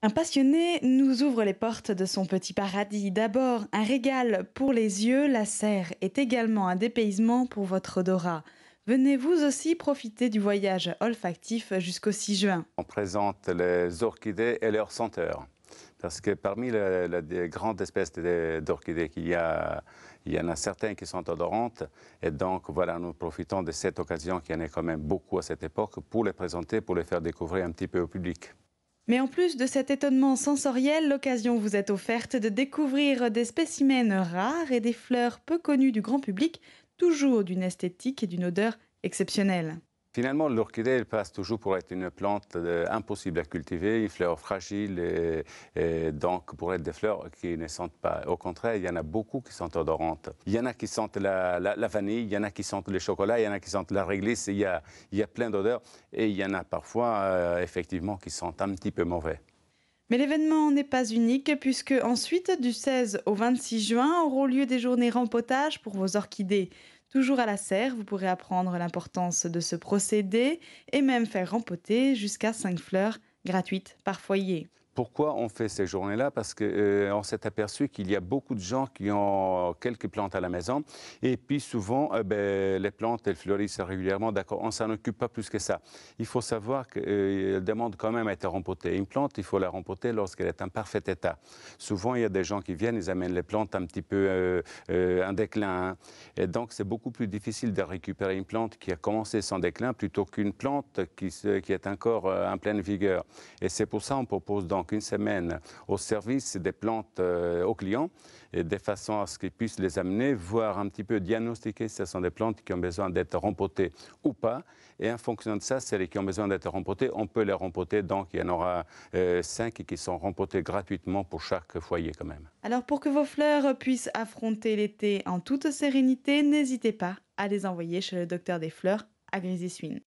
Un passionné nous ouvre les portes de son petit paradis. D'abord, un régal pour les yeux, la serre est également un dépaysement pour votre odorat. Venez vous aussi profiter du voyage olfactif jusqu'au 6 juin. On présente les orchidées et leurs senteurs. Parce que parmi les grandes espèces d'orchidées il y en a certaines qui sont odorantes. Et donc, voilà, nous profitons de cette occasion qu'il y en ait quand même beaucoup à cette époque pour les présenter, pour les faire découvrir un petit peu au public. Mais en plus de cet étonnement sensoriel, l'occasion vous est offerte de découvrir des spécimens rares et des fleurs peu connues du grand public, toujours d'une esthétique et d'une odeur exceptionnelles. Finalement, l'orchidée, elle passe toujours pour être une plante impossible à cultiver, une fleur fragile, et donc pour être des fleurs qui ne sentent pas. Au contraire, il y en a beaucoup qui sont odorantes. Il y en a qui sentent la vanille, il y en a qui sentent le chocolat, il y en a qui sentent la réglisse, il y a plein d'odeurs. Et il y en a parfois, effectivement, qui sentent un petit peu mauvais. Mais l'événement n'est pas unique puisque ensuite, du 16 au 26 juin, auront lieu des journées rempotage pour vos orchidées. Toujours à la serre, vous pourrez apprendre l'importance de ce procédé et même faire rempoter jusqu'à 5 fleurs gratuites par foyer. Pourquoi on fait ces journées-là? Parce qu'on s'est aperçu qu'il y a beaucoup de gens qui ont quelques plantes à la maison. Et puis souvent, les plantes, elles fleurissent régulièrement. D'accord, on ne s'en occupe pas plus que ça. Il faut savoir qu'elles demandent quand même à être rempotées. Une plante, il faut la rempoter lorsqu'elle est en parfait état. Souvent, il y a des gens qui viennent, ils amènent les plantes un petit peu en déclin, hein. Et donc, c'est beaucoup plus difficile de récupérer une plante qui a commencé son déclin plutôt qu'une plante qui est encore en pleine vigueur. Et c'est pour ça qu'on propose donc une semaine au service des plantes aux clients, et de façon à ce qu'ils puissent les amener, voir un petit peu diagnostiquer si ce sont des plantes qui ont besoin d'être rempotées ou pas. Et en fonction de ça, celles qui ont besoin d'être rempotées, on peut les rempoter. Donc il y en aura 5 qui sont rempotées gratuitement pour chaque foyer quand même. Alors pour que vos fleurs puissent affronter l'été en toute sérénité, n'hésitez pas à les envoyer chez le docteur des fleurs à Grésy-Suin.